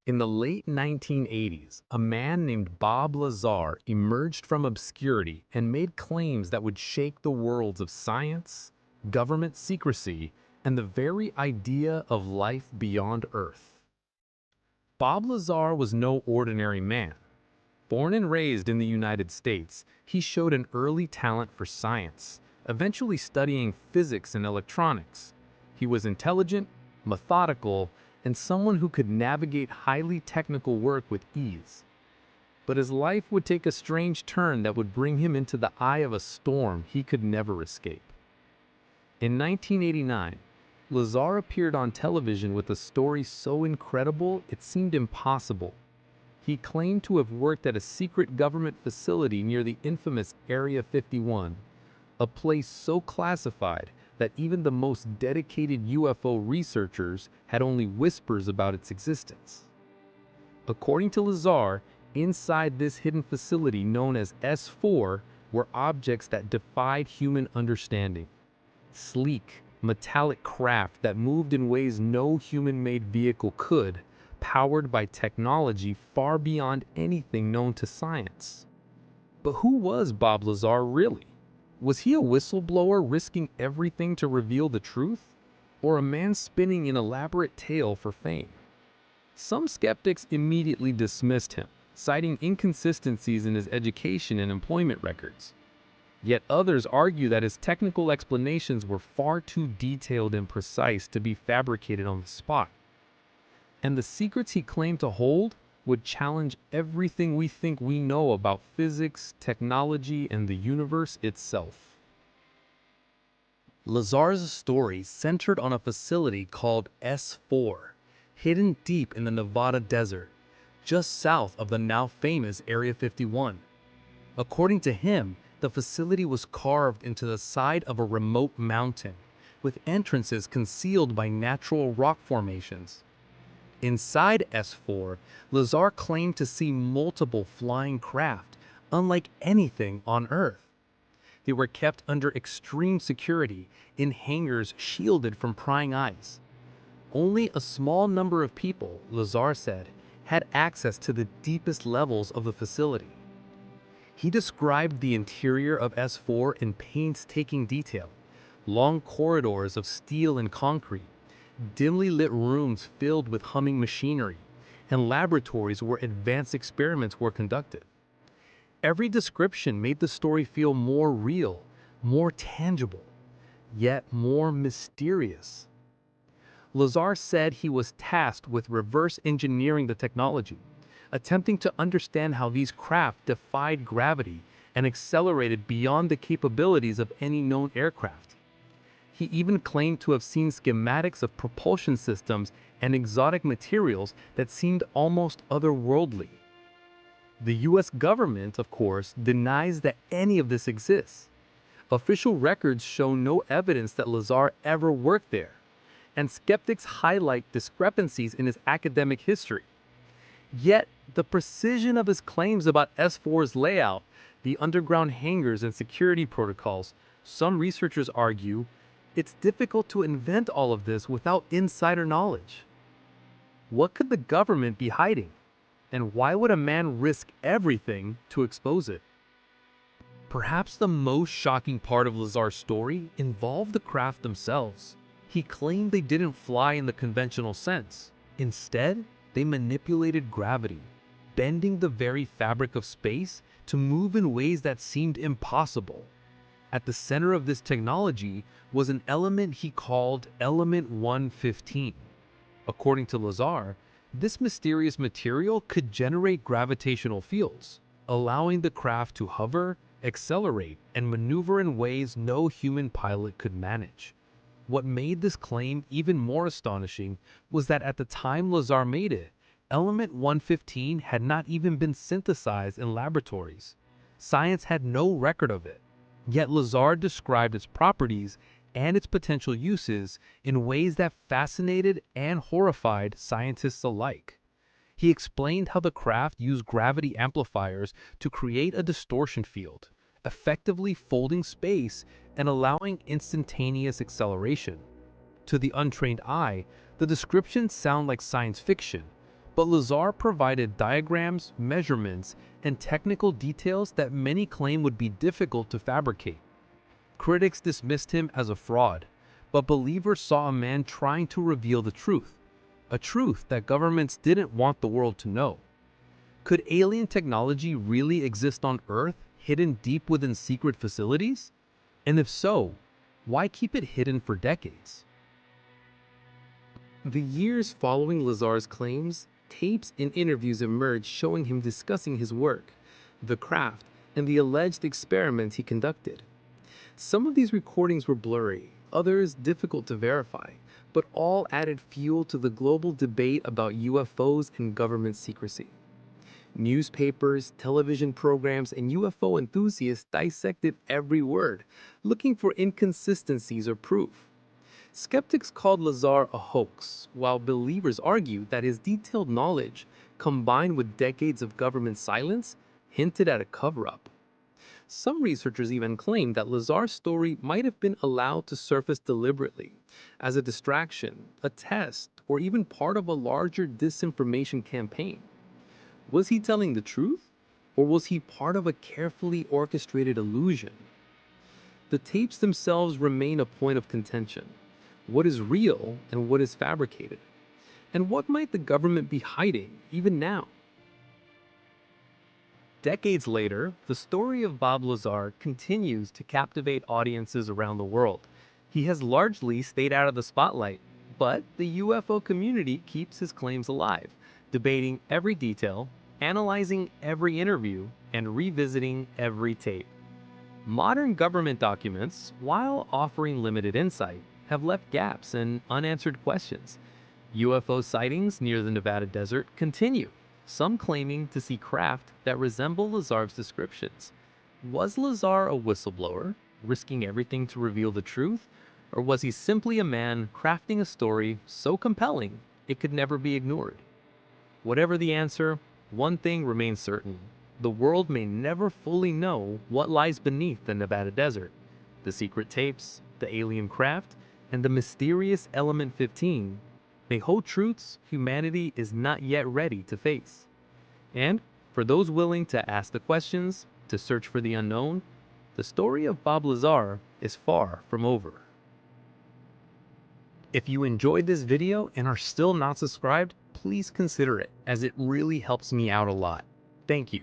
In the late 1980s, a man named Bob Lazar emerged from obscurity and made claims that would shake the worlds of science, government secrecy, and the very idea of life beyond Earth. Bob Lazar was no ordinary man. Born and raised in the United States, he showed an early talent for science, eventually studying physics and electronics. He was intelligent, methodical, and someone who could navigate highly technical work with ease. But his life would take a strange turn that would bring him into the eye of a storm he could never escape. In 1989, Lazar appeared on television with a story so incredible it seemed impossible. He claimed to have worked at a secret government facility near the infamous Area 51, a place so classified that even the most dedicated UFO researchers had only whispers about its existence. According to Lazar, inside this hidden facility known as S4 were objects that defied human understanding. Sleek, metallic craft that moved in ways no human-made vehicle could, powered by technology far beyond anything known to science. But who was Bob Lazar really? Was he a whistleblower risking everything to reveal the truth? Or a man spinning an elaborate tale for fame? Some skeptics immediately dismissed him, citing inconsistencies in his education and employment records. Yet others argue that his technical explanations were far too detailed and precise to be fabricated on the spot. And the secrets he claimed to hold would challenge everything we think we know about physics, technology, and the universe itself. Lazar's story centered on a facility called S4, hidden deep in the Nevada desert, just south of the now famous Area 51. According to him, the facility was carved into the side of a remote mountain, with entrances concealed by natural rock formations. Inside S4, Lazar claimed to see multiple flying craft, unlike anything on Earth. They were kept under extreme security in hangars shielded from prying eyes. Only a small number of people, Lazar said, had access to the deepest levels of the facility. He described the interior of S4 in painstaking detail: long corridors of steel and concrete, dimly lit rooms filled with humming machinery, and laboratories where advanced experiments were conducted. Every description made the story feel more real, more tangible, yet more mysterious. Lazar said he was tasked with reverse engineering the technology, attempting to understand how these craft defied gravity and accelerated beyond the capabilities of any known aircraft. He even claimed to have seen schematics of propulsion systems and exotic materials that seemed almost otherworldly. The US government, of course, denies that any of this exists. Official records show no evidence that Lazar ever worked there, and skeptics highlight discrepancies in his academic history. Yet, the precision of his claims about S4's layout, the underground hangars and security protocols, some researchers argue, it's difficult to invent all of this without insider knowledge. What could the government be hiding? And why would a man risk everything to expose it? Perhaps the most shocking part of Lazar's story involved the craft themselves. He claimed they didn't fly in the conventional sense. Instead, they manipulated gravity, bending the very fabric of space to move in ways that seemed impossible. At the center of this technology was an element he called Element 115. According to Lazar, this mysterious material could generate gravitational fields, allowing the craft to hover, accelerate, and maneuver in ways no human pilot could manage. What made this claim even more astonishing was that at the time Lazar made it, Element 115 had not even been synthesized in laboratories. Science had no record of it. Yet Lazar described its properties and its potential uses in ways that fascinated and horrified scientists alike. He explained how the craft used gravity amplifiers to create a distortion field, effectively folding space and allowing instantaneous acceleration. To the untrained eye, the descriptions sound like science fiction, But Lazar provided diagrams, measurements, and technical details that many claim would be difficult to fabricate. Critics dismissed him as a fraud, but believers saw a man trying to reveal the truth, a truth that governments didn't want the world to know. Could alien technology really exist on Earth, hidden deep within secret facilities? And if so, why keep it hidden for decades? The years following Lazar's claims, tapes and interviews emerged showing him discussing his work, the craft, and the alleged experiments he conducted. Some of these recordings were blurry, others difficult to verify, but all added fuel to the global debate about UFOs and government secrecy. Newspapers, television programs, and UFO enthusiasts dissected every word, looking for inconsistencies or proof. Skeptics called Lazar a hoax, while believers argued that his detailed knowledge, combined with decades of government silence, hinted at a cover-up. Some researchers even claimed that Lazar's story might have been allowed to surface deliberately, as a distraction, a test, or even part of a larger disinformation campaign. Was he telling the truth? Or was he part of a carefully orchestrated illusion? The tapes themselves remain a point of contention. What is real and what is fabricated? And what might the government be hiding even now? Decades later, the story of Bob Lazar continues to captivate audiences around the world. He has largely stayed out of the spotlight, but the UFO community keeps his claims alive, debating every detail, analyzing every interview, and revisiting every tape. Modern government documents, while offering limited insight, have left gaps and unanswered questions. UFO sightings near the Nevada desert continue, some claiming to see craft that resemble Lazar's descriptions. Was Lazar a whistleblower, risking everything to reveal the truth? Or was he simply a man crafting a story so compelling it could never be ignored? Whatever the answer, one thing remains certain. The world may never fully know what lies beneath the Nevada desert. The secret tapes, the alien craft, and the mysterious Element 15 may hold truths humanity is not yet ready to face. And for those willing to ask the questions, to search for the unknown, the story of Bob Lazar is far from over. If you enjoyed this video and are still not subscribed, please consider it, as it really helps me out a lot. Thank you.